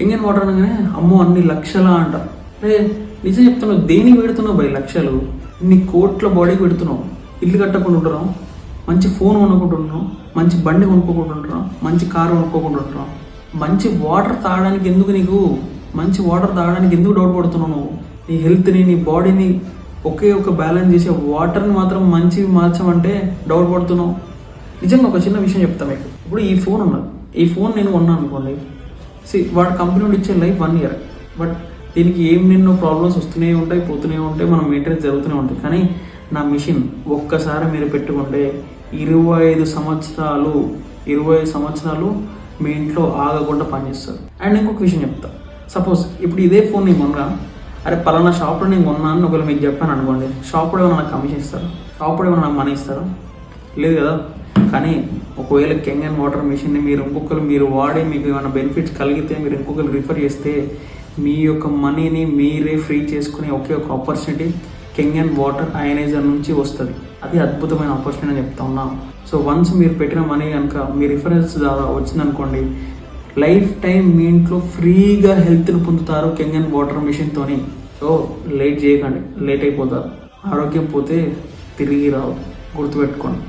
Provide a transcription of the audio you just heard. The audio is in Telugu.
కింగ్ వాటర్ అనగానే అమ్మో అన్ని లక్షలా అంట. అరే నిజం చెప్తున్నావు, దేనికి పెడుతున్నావు భయ్ లక్షలు? ఇన్ని కోట్ల బాడీకి పెడుతున్నావు. ఇల్లు కట్టకుండా ఉంటున్నావు, మంచి ఫోన్ కొనుక్కుంటున్నావు, మంచి బండి కొనుక్కోకుంటున్నావు, మంచి కారు కొనుక్కోకుంటున్నావు, మంచి వాటర్ తాగడానికి ఎందుకు నీకు డౌట్ పడుతున్నావు? నువ్వు నీ హెల్త్ని, నీ బాడీని ఒకే ఒక బ్యాలెన్స్ చేసే వాటర్ని మాత్రం మంచి మార్చమంటే డౌట్ పడుతున్నావు. నిజంగా ఒక చిన్న విషయం చెప్తాను మీకు. ఇప్పుడు ఈ ఫోన్ ఉన్నది, ఈ ఫోన్ నేను కొన్నాను అనుకోండి. వాడు కంపెనీ నుండి ఇచ్చే లైఫ్ 1 year, బట్ దీనికి ఎన్నో ప్రాబ్లమ్స్ వస్తూనే ఉంటాయి, పోతూనే ఉంటాయి, మనం మెయింటెనెన్స్ జరుగుతూనే ఉంటాయి. కానీ నా మిషన్ ఒక్కసారి మీరు పెట్టుకుంటే 25 సంవత్సరాలు మీ ఇంట్లో ఆగకుండా పనిచేస్తారు. అండ్ ఇంకొక విషయం చెప్తా. సపోజ్ ఇప్పుడు ఇదే ఫోన్ నేను కొన్నా, అరే పలానా షాప్లో నేను కొన్నాను ఒకవేళ మీకు చెప్పాను అనుకోండి, షాప్లో ఏమైనా నాకు కమిషన్ ఇస్తారు? షాప్లో ఏమైనా నాకు మనీ ఇస్తారా? లేదు కదా. కానీ ఒకవేళ కింగ్ అండ్ వాటర్ మిషన్ని మీరు వాడి మీకు ఏమైనా బెనిఫిట్స్ కలిగితే మీరు ఇంకొకరు రిఫర్ చేస్తే మీ యొక్క మనీని మీరే ఫ్రీ చేసుకునే ఒకే ఒక opportunity king and water ionizer నుంచి వస్తుంది. అది అద్భుతమైన ఆపర్చునిటీ అని చెప్తా ఉన్నాను. సో వన్స్ మీరు పెట్టిన మనీ కనుక మీ రిఫరెన్స్ ద్వారా వచ్చిందనుకోండి, లైఫ్ టైం మీ ఇంట్లో ఫ్రీగా హెల్త్ని పొందుతారు కింగ్ అండ్ వాటర్ మిషన్తోని. సో లేట్ చేయకండి, లేట్ అయిపోతారు. ఆరోగ్యం పోతే తిరిగి రావు, గుర్తుపెట్టుకోండి.